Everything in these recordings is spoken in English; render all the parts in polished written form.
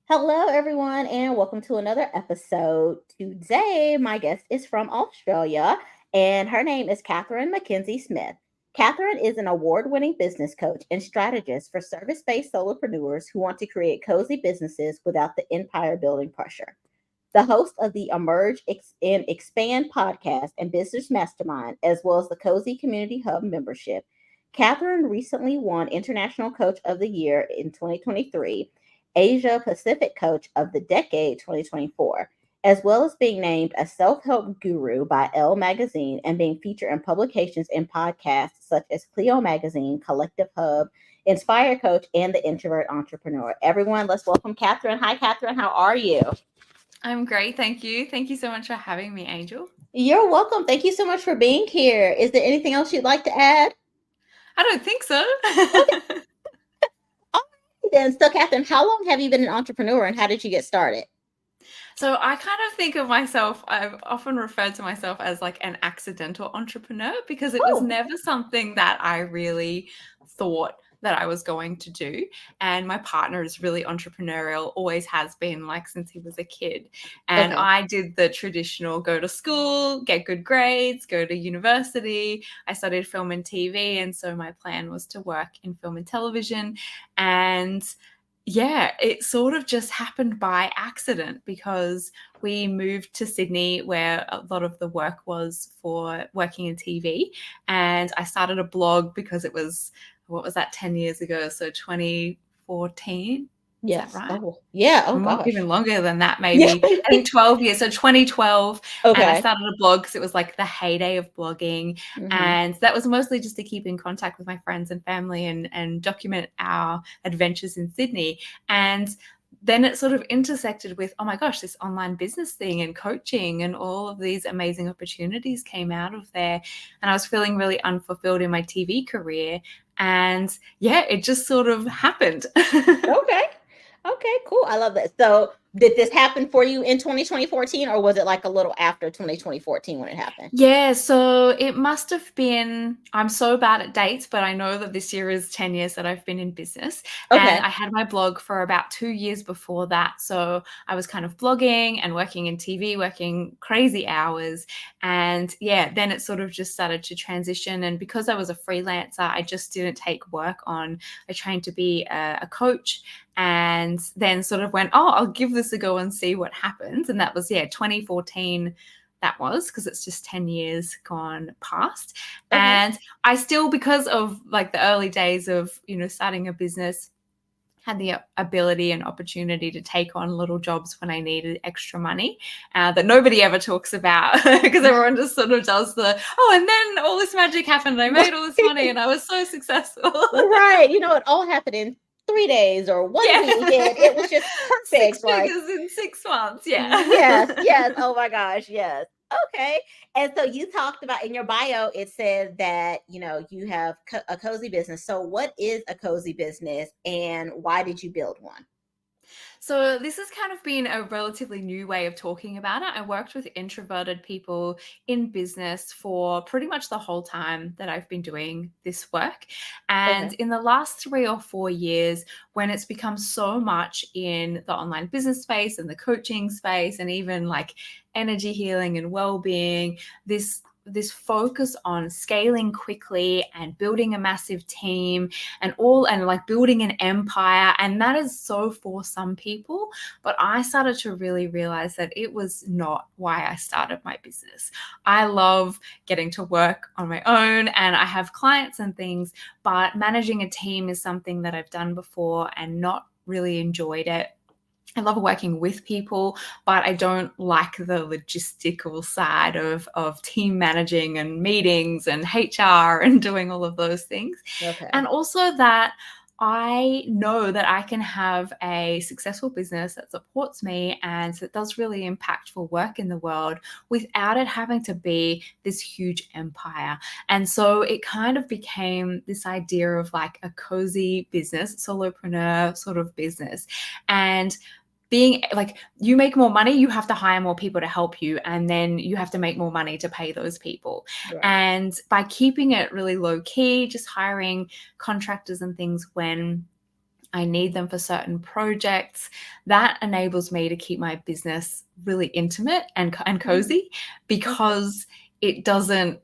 Hello, everyone, and welcome to another episode. Today, my guest is from Australia, and her name is Katherine Mackenzie-Smith. Katherine is an award winning business coach and strategist for service based solopreneurs who want to create cozy businesses without the empire building pressure. The host of the and Expand podcast and Business Mastermind, as well as the Cozy Community Hub membership. Catherine recently won International Coach of the Year in 2023, Asia Pacific Coach of the Decade 2024, as well as being named a self help guru by Elle Magazine and being featured in publications and podcasts such as Clio Magazine, Collective Hub, Inspire Coach, and the Introvert Entrepreneur. Everyone, let's welcome Catherine. Hi, Catherine. How are you? I'm great, thank you. Thank you so much for having me, Angel. You're welcome. Thank you so much for being here. Is there anything else you'd like to add? I don't think so. Okay. All right, then. So, Catherine, how long have you been an entrepreneur and how did you get started? So I kind of think of myself, I've often referred to myself as like an accidental entrepreneur because it was Oh, never something that I really thought that I was going to do. And my partner is really entrepreneurial, always has been like since he was a kid. And okay. I did the traditional go to school, get good grades, go to university. I studied film and TV. And so my plan was to work in film and television. And yeah, it sort of just happened by accident because we moved to Sydney where a lot of the work was for working in TV. And I started a blog because it was, what was that, 10 years ago? So 2014. Is that Yes. right? Oh, yeah. Oh, Even gosh. longer than that, Yeah. maybe. I think 12 years. So 2012. And I Okay. started a blog because it was like the heyday of blogging. Hmm. And that was mostly just to keep in contact with my friends and family and document our adventures in Sydney. And then it sort of intersected with, oh my gosh, this online business thing and coaching and all of these amazing opportunities came out of there. And I was feeling really unfulfilled in my TV career. And yeah, it just sort of happened. Okay. Okay, cool. I love that. So, did this happen for you in 2014 or was it like a little after 2014 when it happened? Yeah, so it must have been, I'm so bad at dates, but I know that this year is 10 years that I've been in business. And Okay. I had my blog for about 2 years before that. So I was kind of blogging and working in TV, working crazy hours. And yeah, then it sort of just started to transition. And because I was a freelancer, I just didn't take work on. I trained to be a coach and then sort of went, oh, I'll give this a go and see what happens. And that was, yeah, 2014 that was because it's just 10 years gone past. Okay. And I still, because of like the early days of, starting a business, had the ability and opportunity to take on little jobs when I needed extra money that nobody ever talks about because everyone just sort of does the, oh, and then all this magic happened. I made all this money and I was so successful. Right. It all happened in 3 days or one Yeah. week, and it was just Six perfect. Like, figures in 6 months. Yeah. yes, yes. Oh my gosh, yes. Okay. And so you talked about in your bio, it said that, you have a cozy business. So what is a cozy business and why did you build one? So this has kind of been a relatively new way of talking about it. I worked with introverted people in business for pretty much the whole time that I've been doing this work. And Okay. in the last 3 or 4 years, when it's become so much in the online business space and the coaching space and even like energy healing and well-being, this focus on scaling quickly and building a massive team and like building an empire, and that is so for some people, but I started to really realize that it was not why I started my business. I love getting to work on my own and I have clients and things, but managing a team is something that I've done before and not really enjoyed it. I love working with people, but I don't like the logistical side of team managing and meetings and HR and doing all of those things. Okay. And also that I know that I can have a successful business that supports me and that does really impactful work in the world without it having to be this huge empire. And so it kind of became this idea of like a cozy business, solopreneur sort of business. And being like, you make more money, you have to hire more people to help you, and then you have to make more money to pay those people. Right. And by keeping it really low key, just hiring contractors and things when I need them for certain projects. That enables me to keep my business really intimate and cozy, because it doesn't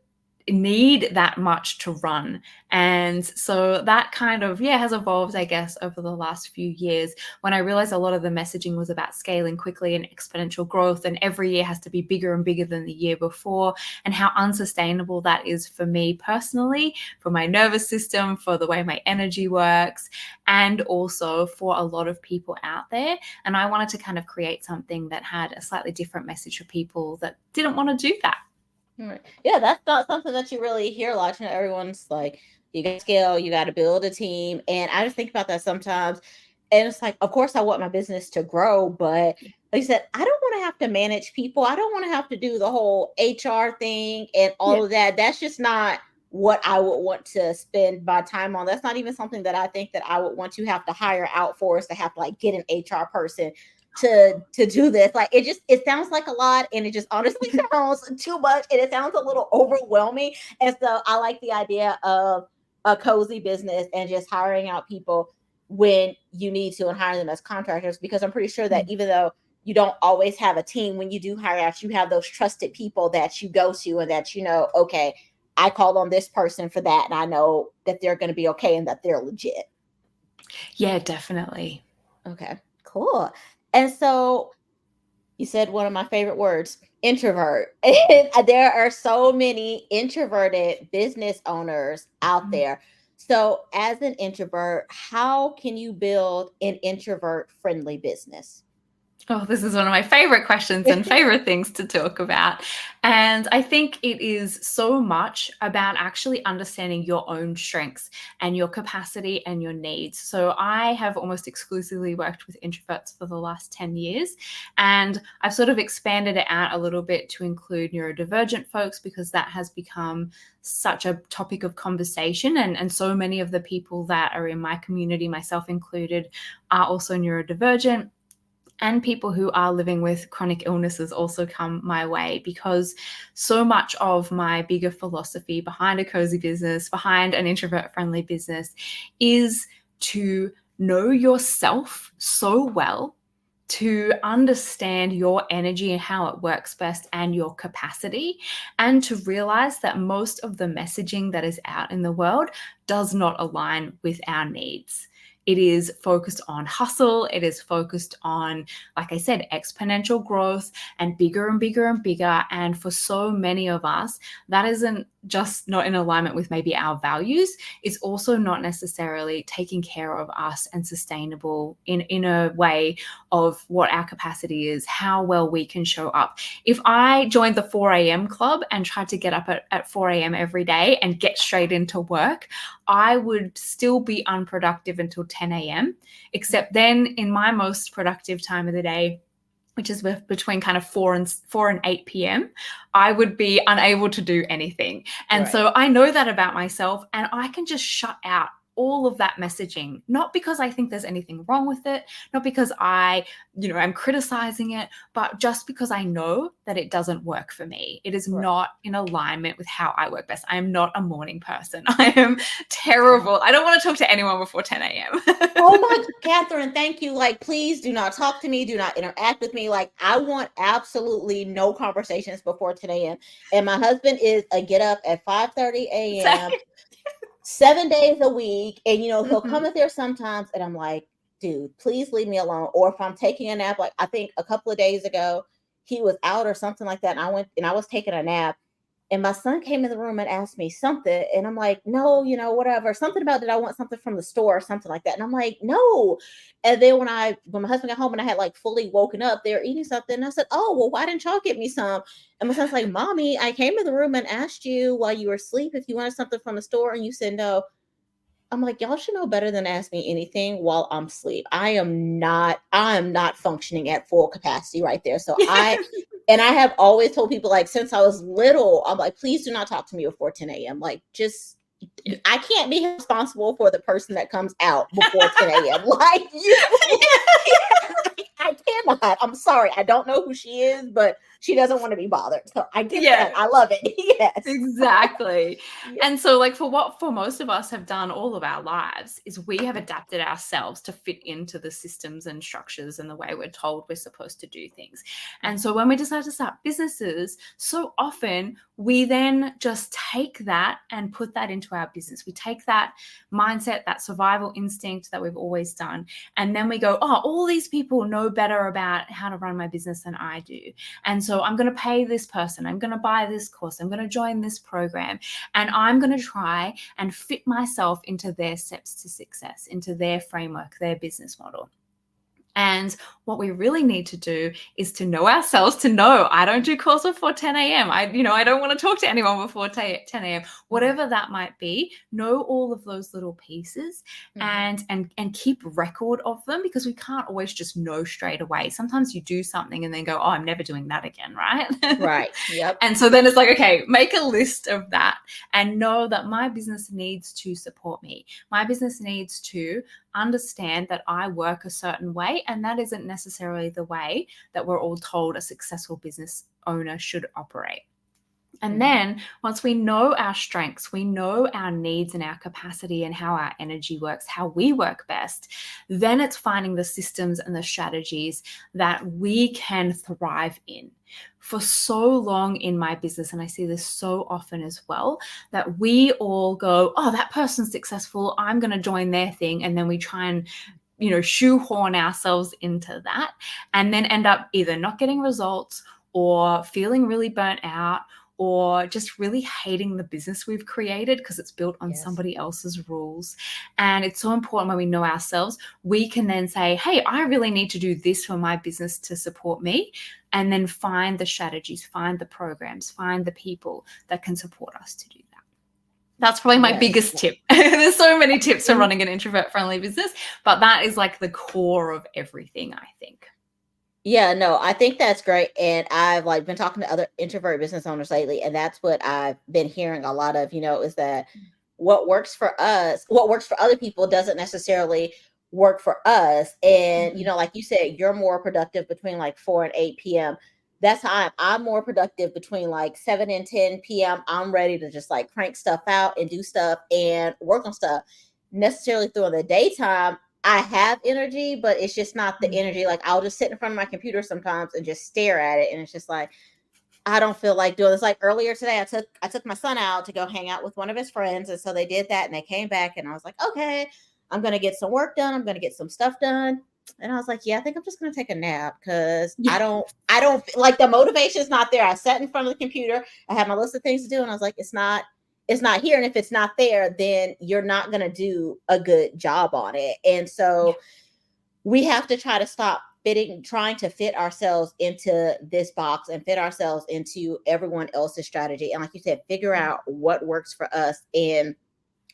need that much to run. And so that kind of, has evolved, I guess, over the last few years, when I realized a lot of the messaging was about scaling quickly and exponential growth, and every year has to be bigger and bigger than the year before, and how unsustainable that is for me personally, for my nervous system, for the way my energy works, and also for a lot of people out there. And I wanted to kind of create something that had a slightly different message for people that didn't want to do that. Right. Yeah, that's not something that you really hear a lot. Everyone's like, you got to scale, you got to build a team. And I just think about that sometimes. And it's like, of course, I want my business to grow, but like I said, I don't want to have to manage people. I don't want to have to do the whole HR thing and all of that. That's just not what I would want to spend my time on. That's not even something that I think that I would want to have to hire out for, is to have to like get an HR person to do this. Like, it sounds like a lot, and it just honestly sounds too much, and it sounds a little overwhelming. And so I like the idea of a cozy business and just hiring out people when you need to, and hire them as contractors, because I'm pretty sure that even though you don't always have a team, when you do hire out, you have those trusted people that you go to, and that okay, I called on this person for that, and I know that they're going to be okay and that they're legit. Yeah, definitely. Okay, cool. And so you said one of my favorite words, introvert. And there are so many introverted business owners out there. So, as an introvert, how can you build an introvert friendly business? Oh, this is one of my favorite questions and favorite things to talk about. And I think it is so much about actually understanding your own strengths and your capacity and your needs. So I have almost exclusively worked with introverts for the last 10 years. And I've sort of expanded it out a little bit to include neurodivergent folks, because that has become such a topic of conversation. And so many of the people that are in my community, myself included, are also neurodivergent. And people who are living with chronic illnesses also come my way, because so much of my bigger philosophy behind a cozy business, behind an introvert friendly business, is to know yourself so well, to understand your energy and how it works best, and your capacity, and to realize that most of the messaging that is out in the world does not align with our needs. It is focused on hustle. It is focused on, like I said, exponential growth and bigger and bigger and bigger. And for so many of us, that isn't just not in alignment with maybe our values. It's also not necessarily taking care of us and sustainable in a way of what our capacity is, how well we can show up. If I joined the 4 a.m. club and tried to get up at 4 a.m. every day and get straight into work, I would still be unproductive until 10 a.m. Except then in my most productive time of the day, which is between kind of 4 and 8 p.m., I would be unable to do anything. And so I know that about myself, and I can just shut out all of that messaging, not because I think there's anything wrong with it, not because I'm criticizing it, but just because I know that it doesn't work for me. It is not in alignment with how I work best. I am not a morning person. I am terrible. I don't want to talk to anyone before 10 a.m. Oh my, Katherine, thank you. Like, please do not talk to me. Do not interact with me. Like, I want absolutely no conversations before 10 a.m. And my husband is a get up at 5:30 a.m. 7 days a week. And, he'll come in there sometimes, and I'm like, dude, please leave me alone. Or if I'm taking a nap, like I think a couple of days ago, he was out or something like that. And I was taking a nap, and my son came in the room and asked me something. And I'm like, no, whatever. Something about, did I want something from the store or something like that? And I'm like, no. And then when my husband got home and I had like fully woken up, they were eating something. And I said, oh, well, why didn't y'all get me some? And my son's like, Mommy, I came in the room and asked you while you were asleep if you wanted something from the store, and you said no. I'm like, y'all should know better than ask me anything while I'm asleep. I am not functioning at full capacity right there. So I have always told people, like, since I was little, I'm like, please do not talk to me before 10 a.m. Like, just, I can't be responsible for the person that comes out before 10 a.m. Like, I cannot. not. I'm sorry. I don't know who she is, but she doesn't want to be bothered. So I get that. Yeah. I love it. Yes. Exactly. Yeah. And so, like, for most of us have done all of our lives is we have Mm. adapted ourselves to fit into the systems and structures and the way we're told we're supposed to do things. And so when we decide to start businesses, so often we then just take that and put that into our business. We take that mindset, that survival instinct that we've always done, and then we go, oh, all these people know better about how to run my business than I do. And so I'm going to pay this person, I'm going to buy this course, I'm going to join this program, and I'm going to try and fit myself into their steps to success, into their framework, their business model. And what we really need to do is to know ourselves, to know I don't do calls before 10 a.m. I don't want to talk to anyone before 10 a.m. Whatever that might be, know all of those little pieces and keep record of them, because we can't always just know straight away. Sometimes you do something and then go, oh, I'm never doing that again, right? Right. Yep. And so then it's like, okay, make a list of that and know that my business needs to support me. My business needs to understand that I work a certain way, and that isn't necessarily the way that we're all told a successful business owner should operate. And then once we know our strengths, we know our needs and our capacity and how our energy works, how we work best, then it's finding the systems and the strategies that we can thrive in. For so long in my business, and I see this so often as well, that we all go, oh, that person's successful, I'm going to join their thing. And then we try and shoehorn ourselves into that, and then end up either not getting results or feeling really burnt out, or just really hating the business we've created because it's built on somebody else's rules. And it's so important when we know ourselves, we can then say, hey, I really need to do this for my business to support me. And then find the strategies, find the programs, find the people that can support us to do that. That's probably my biggest tip. There's so many tips for running an introvert-friendly business, but that is like the core of everything, I think. Yeah, no, I think that's great. And I've been talking to other introvert business owners lately, and that's what I've been hearing a lot of, is that what works for us, what works for other people doesn't necessarily work for us. And, like you said, you're more productive between like 4 and 8 p.m. That's how I'm more productive between like 7 and 10 p.m. I'm ready to just like crank stuff out and do stuff and work on stuff. Necessarily through the daytime, I have energy, but it's just not the energy. Like I'll just sit in front of my computer sometimes and just stare at it, and it's just like I don't feel like doing this. Like earlier today, I took my son out to go hang out with one of his friends, and so they did that, and they came back, and I was like, okay, I'm gonna get some work done. I'm gonna get some stuff done, and I was like, yeah, I think I'm just gonna take a nap because I don't like the motivation's not there. I sat in front of the computer, I had my list of things to do, and I was like, it's not here. And if it's not there, then you're not going to do a good job on it. And so we have to try to stop trying to fit ourselves into this box and fit ourselves into everyone else's strategy. And like you said, figure out what works for us and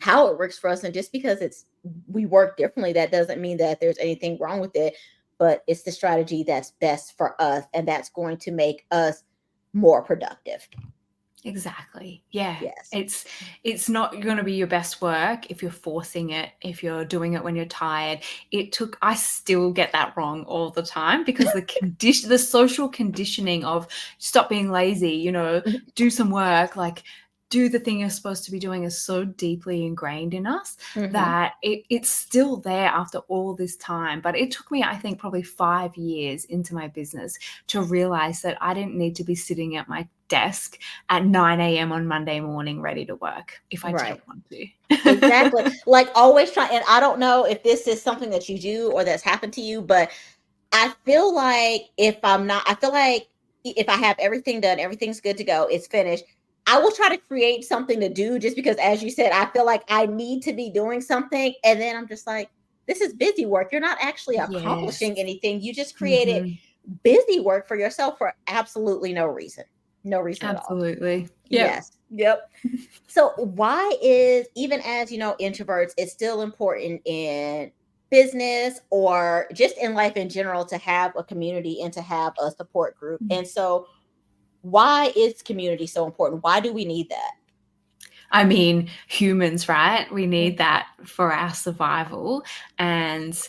how it works for us. And just because we work differently, that doesn't mean that there's anything wrong with it, but it's the strategy that's best for us. And that's going to make us more productive. Exactly. Yeah. Yes. It's not going to be your best work if you're forcing it, if you're doing it when you're tired. I still get that wrong all the time because the social conditioning of stop being lazy, do some work, like do the thing you're supposed to be doing is so deeply ingrained in us that it's still there after all this time. But it took me, I think, probably 5 years into my business to realize that I didn't need to be sitting at my desk at 9 a.m. on Monday morning ready to work if I didn't want to. Exactly. Like always try, and I don't know if this is something that you do or that's happened to you, but I feel like if I have everything done, everything's good to go, it's finished, I will try to create something to do just because, as you said, I feel like I need to be doing something. And then I'm just like, this is busy work. You're not actually accomplishing anything. You just created busy work for yourself for absolutely no reason. No reason at all. Absolutely. Yes. Yep. So why is, even as, introverts, it's still important in business or just in life in general to have a community and to have a support group? And so why is community so important? Why do we need that? I mean, humans, right? We need that for our survival. And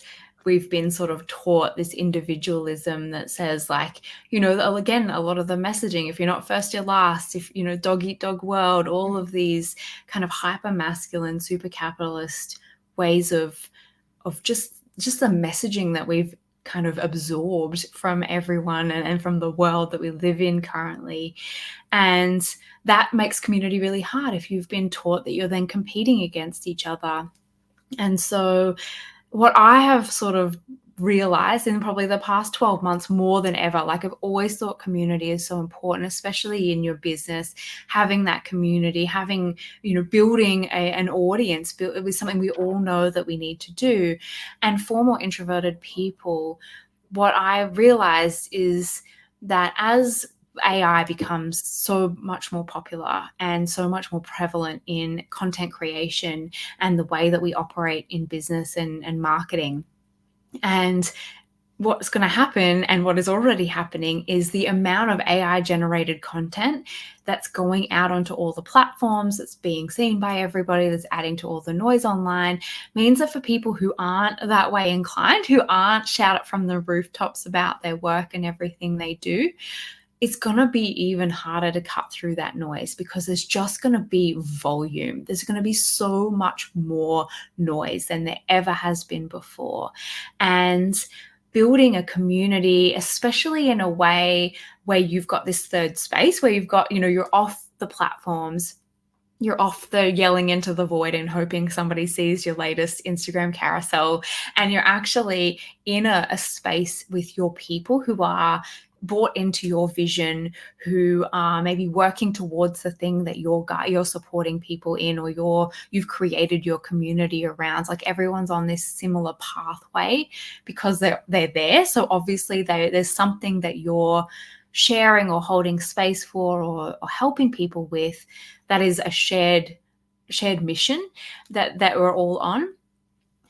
we've been sort of taught this individualism that says, like, you know, again, a lot of the messaging, if you're not first, you're last, if, you know, dog eat dog world, all of these kind of hyper masculine, super capitalist ways of just the messaging that we've kind of absorbed from everyone and from the world that we live in currently. And that makes community really hard if you've been taught that you're then competing against each other. And so what I have sort of realized in probably the past 12 months more than ever, like, I've always thought community is so important, especially in your business, having that community, having, you know, building an audience. It was something we all know that we need to do. And for more introverted people, what I realized is that as AI becomes so much more popular and so much more prevalent in content creation and the way that we operate in business and marketing. And what's going to happen, and what is already happening, is the amount of AI generated content that's going out onto all the platforms, that's being seen by everybody, that's adding to all the noise online, means that for people who aren't that way inclined, who aren't shout it from the rooftops about their work and everything they do, it's going to be even harder to cut through that noise, because there's just going to be volume. There's going to be so much more noise than there ever has been before. And building a community, especially in a way where you've got this third space, where you've got, you know, you're off the platforms, you're off the yelling into the void and hoping somebody sees your latest Instagram carousel, and you're actually in a space with your people who are bought into your vision, who are maybe working towards the thing that you're supporting people in, or you've created your community around. Like, everyone's on this similar pathway because they're there. So obviously there's something that you're sharing or holding space for, or helping people with, that is a shared mission that we're all on.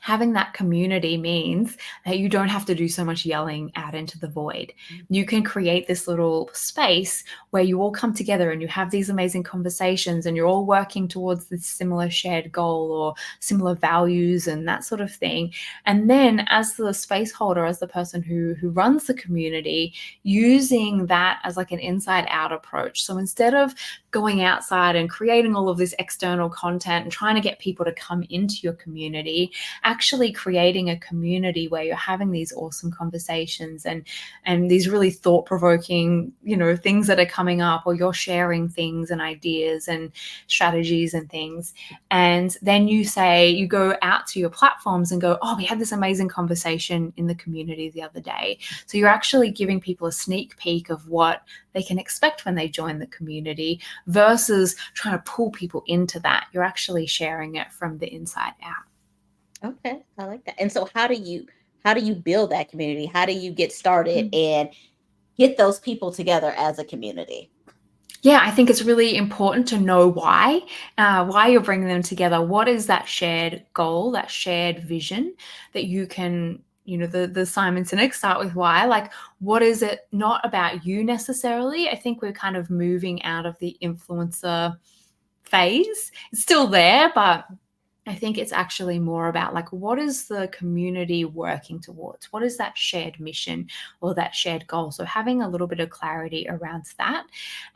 Having that community means that you don't have to do so much yelling out into the void. You can create this little space where you all come together and you have these amazing conversations, and you're all working towards this similar shared goal or similar values and that sort of thing. And then, as the space holder, as the person who runs the community, using that as like an inside out approach. So instead of going outside and creating all of this external content and trying to get people to come into your community, actually creating a community where you're having these awesome conversations and these really thought-provoking, you know, things that are coming up, or you're sharing things and ideas and strategies and things. And then you go out to your platforms and go, oh, we had this amazing conversation in the community the other day. So you're actually giving people a sneak peek of what they can expect when they join the community, versus trying to pull people into that. You're actually sharing it from the inside out. Okay, I like that. And so how do you build that community? How do you get started and get those people together as a community? Yeah, I think it's really important to know why you're bringing them together. What is that shared goal, that shared vision that you can, you know, the Simon Sinek, start with why. Like, what is it not about you necessarily? I think we're kind of moving out of the influencer phase. It's still there, but I think it's actually more about, like, what is the community working towards? What is that shared mission or that shared goal? So having a little bit of clarity around that,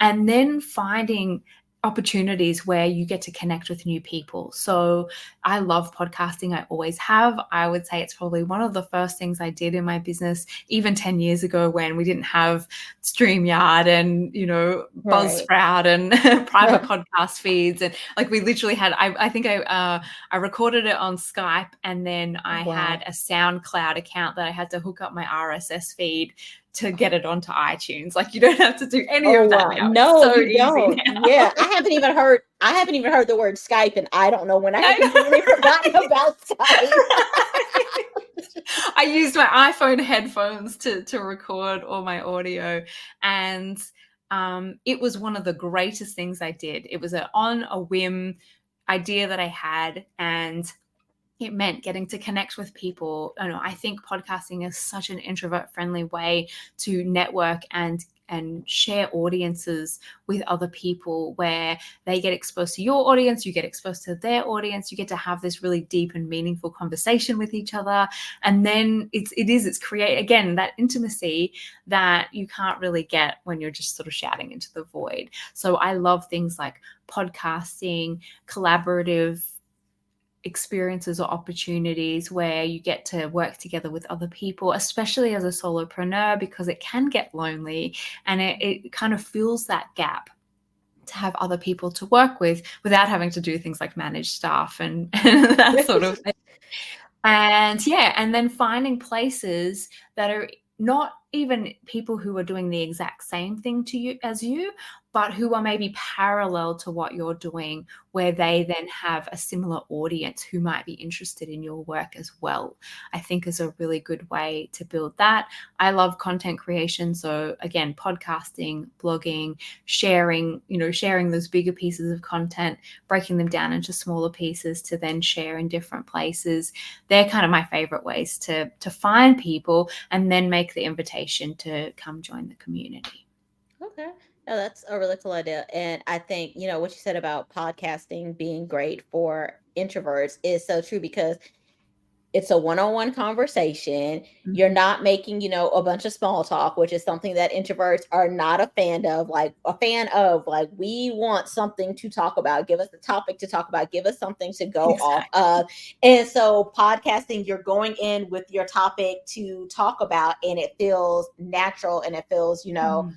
and then finding opportunities where you get to connect with new people. So I love podcasting. I always have. I would say it's probably one of the first things I did in my business, even 10 years ago, when we didn't have StreamYard and, you know, Right. Buzzsprout and private podcast feeds. And like, we literally had, I think I recorded it on Skype, and then I had Wow. a SoundCloud account that I had to hook up my RSS feed to get it onto iTunes. Like, you don't have to do any Oh, of that wow. now. It's No, so you easy don't. now. Yeah, I haven't even heard the word Skype, and I don't know when I have I completely forgotten know. about Skype. I used my iPhone headphones to record all my audio, and it was one of the greatest things I did. It was on a whim idea that I had, and it meant getting to connect with people. I think podcasting is such an introvert friendly way to network and and share audiences with other people where they get exposed to your audience, you get exposed to their audience, you get to have this really deep and meaningful conversation with each other. And then it's create, again, that intimacy that you can't really get when you're just sort of shouting into the void. So I love things like podcasting, collaborative experiences or opportunities where you get to work together with other people, especially as a solopreneur, because it can get lonely, and it kind of fills that gap to have other people to work with without having to do things like manage staff and that sort of thing. And then finding places that are not even people who are doing the exact same thing to you as you, but who are maybe parallel to what you're doing, where they then have a similar audience who might be interested in your work as well, I think is a really good way to build that. I love content creation. So again, podcasting, blogging, sharing those bigger pieces of content, breaking them down into smaller pieces to then share in different places. They're kind of my favorite ways to find people and then make the invitation to come join the community. Okay. No, that's a really cool idea. And I think, what you said about podcasting being great for introverts is so true because it's a one-on-one conversation. You're Mhm. not making, a bunch of small talk, which is something that introverts are not a fan of. Like, we want something to talk about. Give us the topic to talk about. Give us something to go off Exactly. of. And so podcasting, you're going in with your topic to talk about, and it feels natural and it feels, Mm.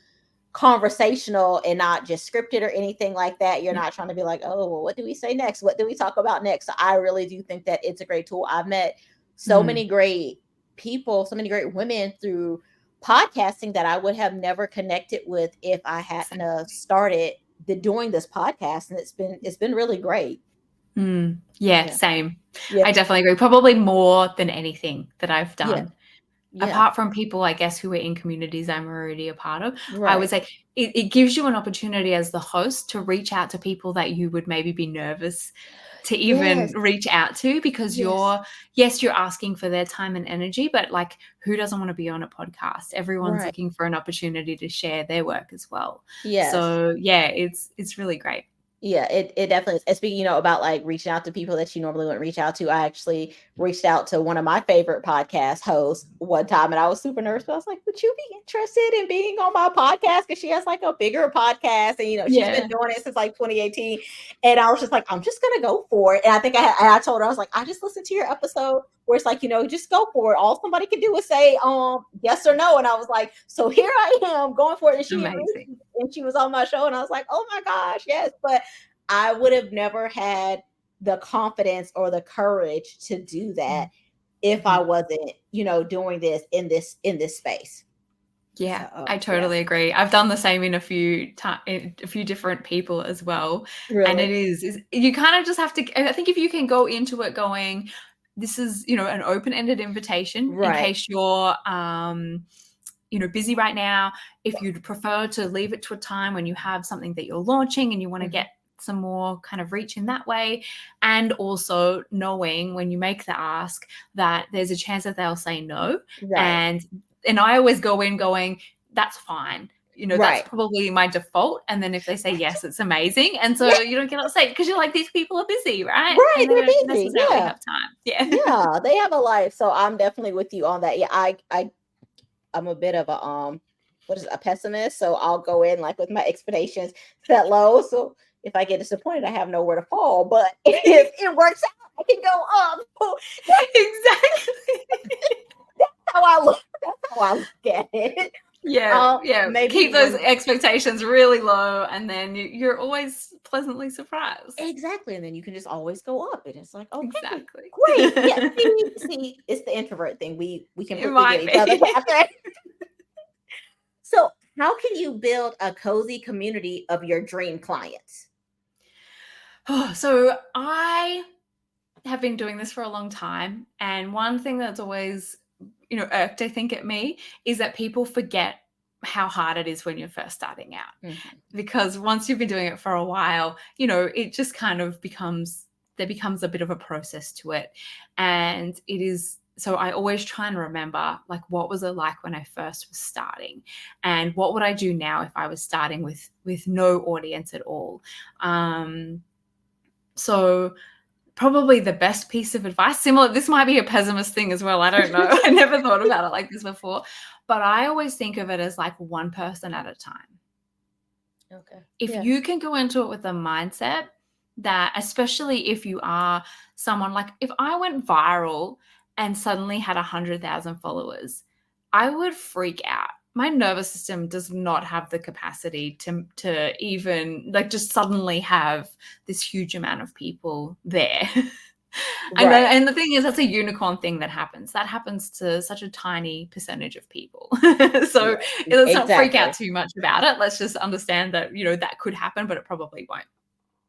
conversational and not just scripted or anything like that. You're Yeah. not trying to be like, oh, well, what do we say next? What do we talk about next? So I really do think that it's a great tool. I've met so Mm. many great people, so many great women through podcasting that I would have never connected with if I hadn't started doing this podcast. And it's been really great. Yeah, Yeah. same. Yeah. I definitely agree. Probably more than anything that I've Yeah. done. Yeah. Apart from people, I guess, who are in communities I'm already a part of, I would Right. say it gives you an opportunity as the host to reach out to people that you would maybe be nervous to even Yes. reach out to, because Yes. you're asking for their time and energy, but like, who doesn't want to be on a podcast? Everyone's Right. looking for an opportunity to share their work as well. Yes. So yeah, it's really great. Yeah, it definitely is. And speaking, about like reaching out to people that you normally wouldn't reach out to, I actually reached out to one of my favorite podcast hosts one time, and I was super nervous. But I was like, "Would you be interested in being on my podcast?" Because she has like a bigger podcast, and she's been Yeah. doing it since like 2018. And I was just like, "I'm just gonna go for it." And I think I told her, I was like, "I just listened to your episode where it's like, just go for it. All somebody can do is say yes or no." And I was like, "So here I am going for it." And Amazing. and she was on my show, and I was like, "Oh my gosh, yes!" But I would have never had the confidence or the courage to do that if I Mhm. wasn't, doing this in this space. Yeah, So, I yeah. totally agree. I've done the same in a few different people as well, and it Really? is you kind of just have to. I think if you can go into it going, this is an open-ended invitation in Right. case you're busy right now. If you'd prefer to leave it to a time when you have something that you're launching and you want to Mhm. get some more kind of reach in that way, and also knowing when you make the ask that there's a chance that they'll say no, Right. and I always go in going, that's fine. That's Right. probably my default. And then if they say yes, it's amazing. And so Yeah, you don't get upset because you're like, these people are busy, right? right, And they they're don't busy. necessarily Yeah. have time. Yeah. Yeah, they have a life. So I'm definitely with you on that. Yeah, I'm a bit of a pessimist, so I'll go in like with my expectations set low. So if I get disappointed, I have nowhere to fall. But if it works out, I can go up. So Exactly. that's how I look. That's how I look at it. Yeah. Yeah. Maybe Keep those when expectations really low, and then you're always pleasantly surprised. exactly, and then you can just always go up, and it's like, okay, Exactly. great, yeah. See, it's the introvert thing. We It completely get might each other, be. Catherine. So, how can you build a cozy community of your dream clients? So I have been doing this for a long time. And one thing that's always, irked, I think, at me is that people forget how hard it is when you're first starting out. Mhm. Because once you've been doing it for a while, it just kind of becomes, there becomes a bit of a process to it. And it is so I always try and remember, like, what was it like when I first was starting, and what would I do now if I was starting with no audience at all. So probably the best piece of advice, similar, this might be a pessimist thing as well, I don't know. I never thought about it like this before, but I always think of it as like one person at a time. Okay. If you can go into it with a mindset that, especially if you are someone, like if I went viral and suddenly had 100,000 followers, I would freak out. My nervous system does not have the capacity to even like just suddenly have this huge amount of people there. Right. And the thing is, that's a unicorn thing that happens. That happens to such a tiny percentage of people. So Yeah. let's not freak out Exactly. too much about it. Let's just understand that, that could happen, but it probably won't.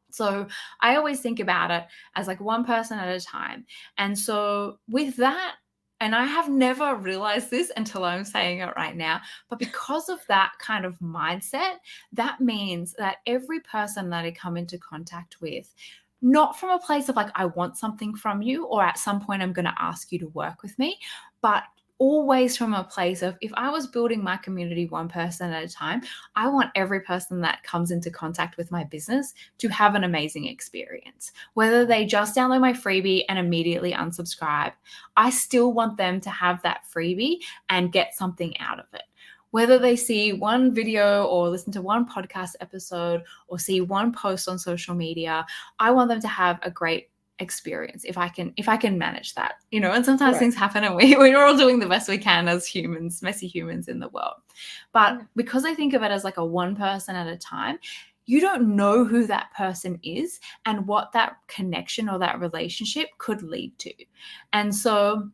So I always think about it as like one person at a time. And so with that, and I have never realized this until I'm saying it right now, but because of that kind of mindset, that means that every person that I come into contact with, not from a place of like, I want something from you, or at some point I'm going to ask you to work with me, but always from a place of, if I was building my community one person at a time, I want every person that comes into contact with my business to have an amazing experience. Whether they just download my freebie and immediately unsubscribe, I still want them to have that freebie and get something out of it. Whether they see one video or listen to one podcast episode or see one post on social media, I want them to have a great experience if I can manage that. And sometimes Right. things happen, and we're all doing the best we can as humans, messy humans in the world. But Yeah. because I think of it as like a one person at a time, you don't know who that person is and what that connection or that relationship could lead to. And so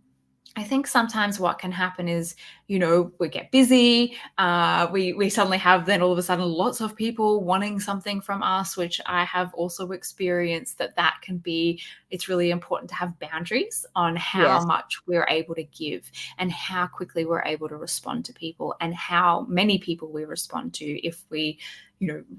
I think sometimes what can happen is, we get busy. We suddenly have then all of a sudden lots of people wanting something from us, which I have also experienced that can be, it's really important to have boundaries on how Yes. much we're able to give and how quickly we're able to respond to people and how many people we respond to. If we,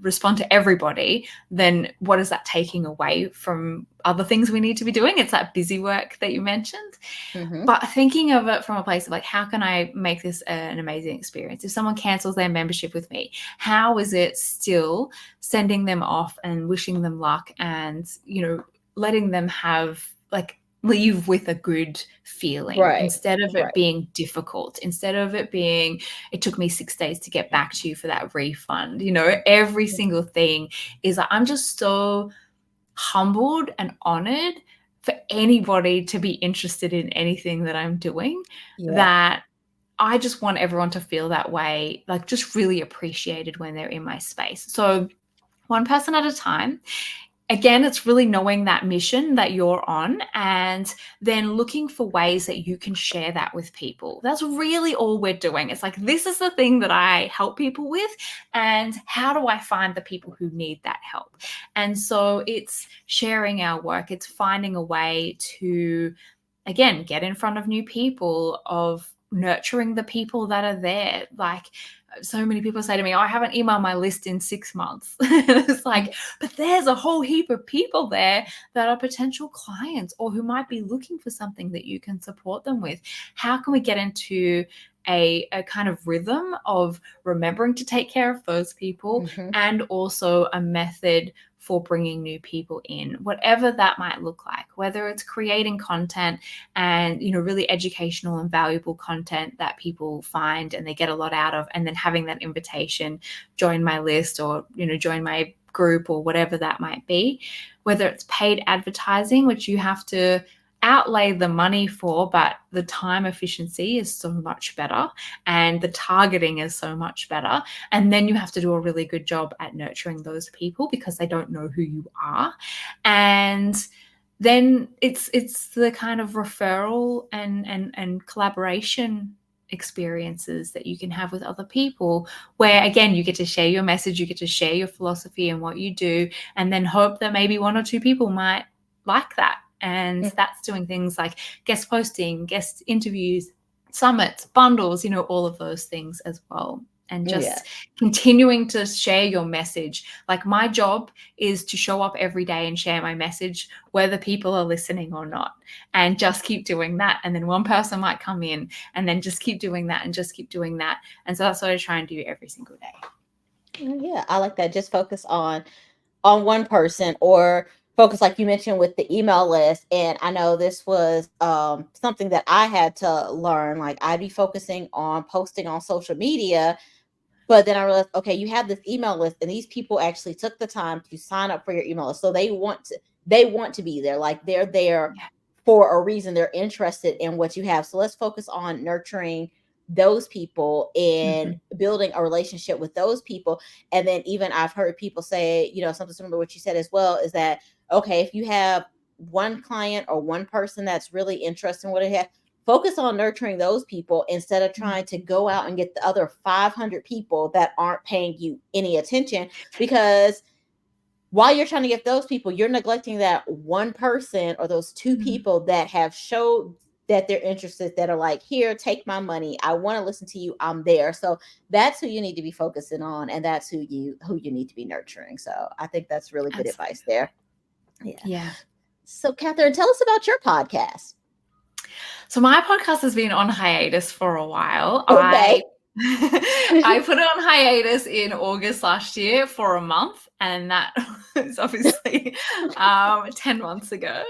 respond to everybody, then what is that taking away from other things we need to be doing? It's that busy work that you mentioned. Mm-hmm. But thinking of it from a place of like, how can I make this an amazing experience? If someone cancels their membership with me, how is it still sending them off and wishing them luck and, letting them have like leave with a good feeling Right. instead of it Right. being difficult, instead of it being, it took me 6 days to get back to you for that refund. Every single thing is like, I'm just so humbled and honored for anybody to be interested in anything that I'm doing, Yeah. that I just want everyone to feel that way, like just really appreciated when they're in my space. So one person at a time. Again, it's really knowing that mission that you're on and then looking for ways that you can share that with people. That's really all we're doing. It's like, this is the thing that I help people with, and how do I find the people who need that help? And so it's sharing our work. It's finding a way to, again, get in front of new people, of nurturing the people that are there. Like, so many people say to me, oh, I haven't emailed my list in 6 months. It's like, but there's a whole heap of people there that are potential clients or who might be looking for something that you can support them with. How can we get into a kind of rhythm of remembering to take care of those people, Mm-hmm. and also a method for bringing new people in, whatever that might look like, whether it's creating content and, really educational and valuable content that people find and they get a lot out of, and then having that invitation, join my list or, join my group or whatever that might be, whether it's paid advertising, which you have to outlay the money for, but the time efficiency is so much better and the targeting is so much better. And then you have to do a really good job at nurturing those people because they don't know who you are. And then it's the kind of referral and collaboration experiences that you can have with other people, where again you get to share your message, you get to share your philosophy and what you do, and then hope that maybe one or two people might like that. And that's doing things like guest posting, guest interviews, summits, bundles, all of those things as well. and Yeah. just continuing to share your message. Like, my job is to show up every day and share my message, whether people are listening or not, and just keep doing that. And then one person might come in, and then just keep doing that and just keep doing that. And so that's what I try and do every single day. Yeah, I like that. Just focus on one person, or focus, like you mentioned, with the email list. And I know this was something that I had to learn. Like, I'd be focusing on posting on social media, but then I realized, okay, you have this email list, and these people actually took the time to sign up for your email list. So they want to be there. Like, they're there Yeah. for a reason. They're interested in what you have. So let's focus on nurturing those people and Mm-hmm. building a relationship with those people. And then, even I've heard people say, something similar to what you said as well, is that, okay, if you have one client or one person that's really interested in what it has, focus on nurturing those people instead of trying to go out and get the other 500 people that aren't paying you any attention. Because while you're trying to get those people, you're neglecting that one person or those two Mm-hmm. people that have showed that they're interested, that are like, here, take my money, I want to listen to you, I'm there. So that's who you need to be focusing on, and that's who you need to be nurturing. So I think that's really good Absolutely. advice there. Yeah. Yeah. So, Catherine, tell us about your podcast. So my podcast has been on hiatus for a while. Okay. I put it on hiatus in August last year for a month, and that was obviously 10 months ago.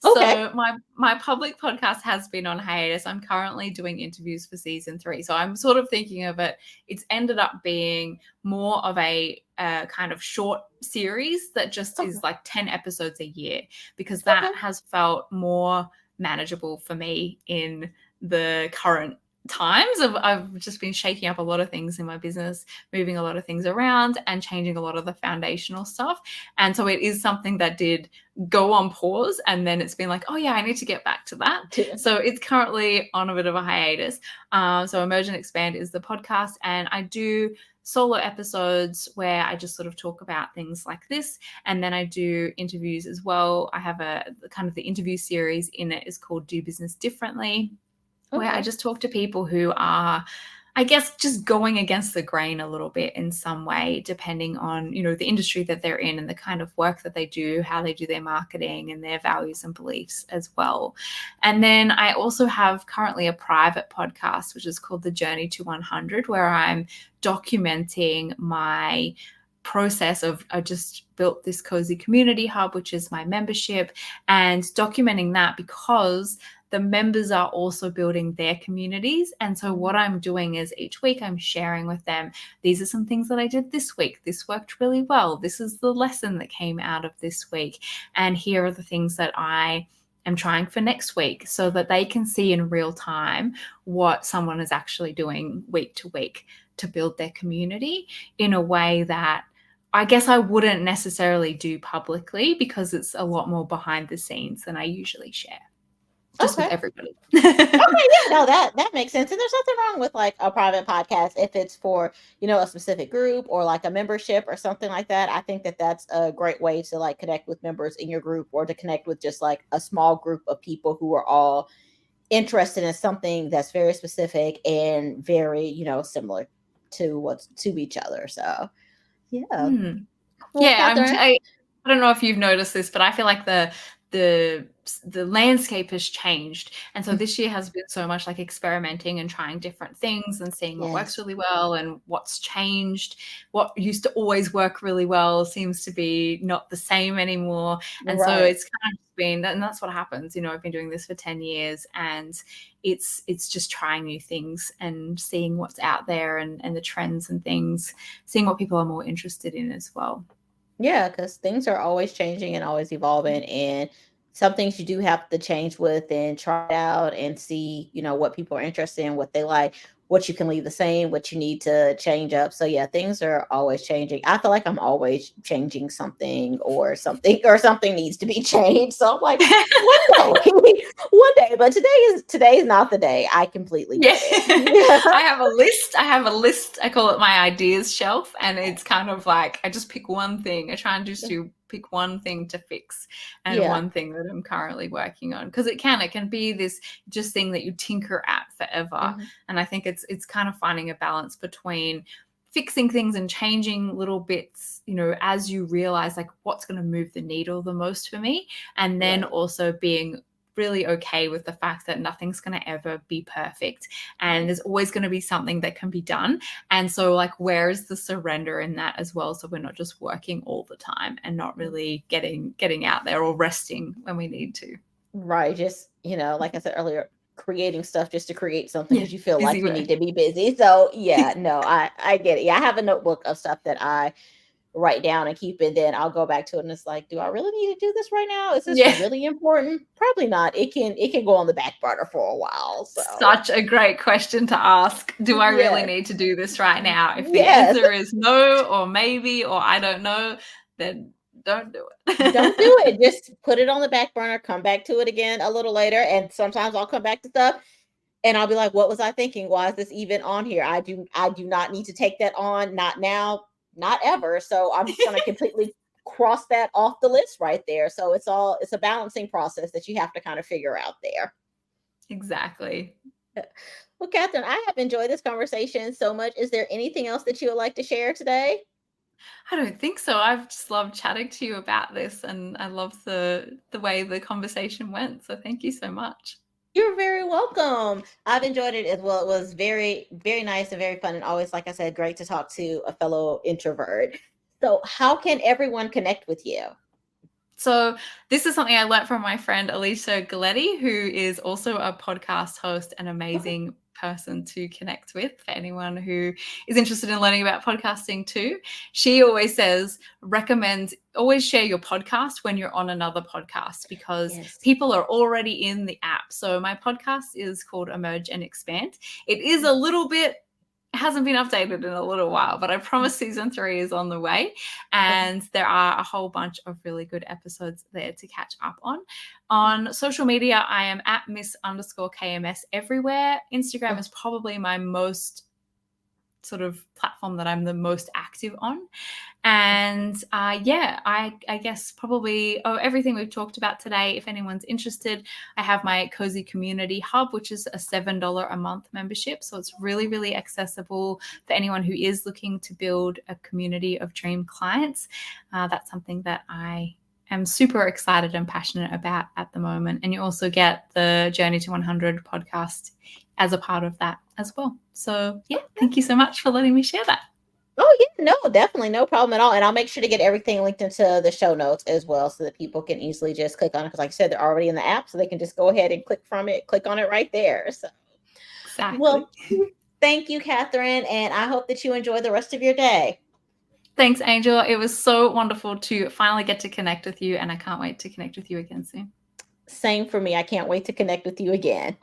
Okay. So my public podcast has been on hiatus. I'm currently doing interviews for season 3. So I'm sort of thinking of it, it's ended up being more of a kind of short series that just Okay. is like 10 episodes a year, because Okay. that has felt more manageable for me in the current times. I've just been shaking up a lot of things in my business, moving a lot of things around, and changing a lot of the foundational stuff. And so it is something that did go on pause, and then it's been like, oh yeah, I need to get back to that. So it's currently on a bit of a hiatus. So Emerge and Expand is the podcast, and I do solo episodes where I just sort of talk about things like this. And then I do interviews as well. I have a kind of, the interview series in it is called Do Business Differently, where I Okay. just talk to people who are, I guess, just going against the grain a little bit in some way, depending on, the industry that they're in and the kind of work that they do, how they do their marketing and their values and beliefs as well. And then I also have currently a private podcast, which is called The Journey to 100, where I'm documenting my process of, I just built this cozy community hub, which is my membership, and documenting that because the members are also building their communities. And so what I'm doing is each week I'm sharing with them, these are some things that I did this week. This worked really well. This is the lesson that came out of this week. And here are the things that I am trying for next week, so that they can see in real time what someone is actually doing week to week to build their community in a way that I guess I wouldn't necessarily do publicly, because it's a lot more behind the scenes than I usually share, just with Okay. everybody. Okay, yeah, no, that makes sense. And there's nothing wrong with like a private podcast if it's for, a specific group or like a membership or something like that. I think that that's a great way to like connect with members in your group, or to connect with just like a small group of people who are all interested in something that's very specific and very, similar to what's to each other. So, yeah. Hmm. Well, Yeah, Catherine. I don't know if you've noticed this, but I feel like the the landscape has changed. And so this year has been so much like experimenting and trying different things and seeing what works Yes, really well and what's changed. What used to always work really well seems to be not the same anymore. And so right. it's kind of been, and that's what happens. I've been doing this for 10 years, and it's just trying new things and seeing what's out there, and the trends and things, seeing what people are more interested in as well. Yeah, because things are always changing and always evolving, and some things you do have to change with and try it out and see, what people are interested in, what they like, what you can leave the same, what you need to change up. So yeah, things are always changing. I feel like I'm always changing something, or something needs to be changed. So I'm like, one day, one day, but today is not the day. I completely Yeah. get it. I have a list. I call it my ideas shelf. And it's kind of like, I just pick one thing. I try and just to pick one thing to fix, and Yeah. one thing that I'm currently working on. Because it can be this just thing that you tinker at forever. Mhm. And I think it's kind of finding a balance between fixing things and changing little bits, as you realize like what's going to move the needle the most for me. And then Right. also being really okay with the fact that nothing's going to ever be perfect and there's always going to be something that can be done. And so like, where is the surrender in that as well? So we're not just working all the time and not really getting out there or resting when we need to. Right. Just, like I said earlier, creating stuff just to create something Yeah, because you feel busy like you work. need to be busy. So yeah, no, I get it. Yeah, I have a notebook of stuff that I write down and keep it. Then I'll go back to it and it's like, do I really need to do this right now? Is this Yeah. really important? Probably not. It can go on the back burner for a while. So Such a great question to ask. Do I really yes. need to do this right now? If the Yes. answer is no, or maybe, or I don't know, then don't do Don't do it. it. Just put it on the back burner, come back to it again a little later. And sometimes I'll come back to stuff and I'll be like, what was I thinking? Why is this even on here? I do not need to take that on, not now, not ever. So I'm just gonna completely cross that off the list right there. So it's a balancing process that you have to kind of figure out there. Exactly. Well, Catherine, I have enjoyed this conversation so much. Is there anything else that you would like to share today? I don't think so. I've just loved chatting to you about this and I love the way the conversation went. So thank you so much. You're very welcome. I've enjoyed it as well. It was very, very nice and very fun. And always, like I said, great to talk to a fellow introvert. So, how can everyone connect with you? So this is something I learned from my friend Alicia G.L.O.E, who is also a podcast host, an Okay. amazing person to connect with for anyone who is interested in learning about podcasting too. She always says, recommends always share your podcast when you're on another podcast because Yes. people are already in the app. So my podcast is called Emerge and Expand. It is a little bit hasn't been updated in a little while, but I promise season 3 is on the way. Okay. And there are a whole bunch of really good episodes there to catch up on. On social media, I am at Miss_KMS everywhere. Instagram Oh, is probably my most sort of platform that I'm the most active on. And yeah, I guess probably everything we've talked about today. If anyone's interested, I have my Cozy Community Hub, which is a $7 a month membership. So it's really, really accessible for anyone who is looking to build a community of dream clients. That's something that I am super excited and passionate about at the moment. And you also get the Journey to 100 podcast as a part of that as well. So yeah, okay. thank you so much for letting me share that. Oh, yeah, no, definitely no problem at all. And I'll make sure to get everything linked into the show notes as well so that people can easily just click on it. Because, like I said, they're already in the app, so they can just go ahead and click on it right there. So, Exactly. well, thank you, Catherine. And I hope that you enjoy the rest of your day. Thanks, Angel. It was so wonderful to finally get to connect with you, and I can't wait to connect with you again soon. Same for me. I can't wait to connect with you again.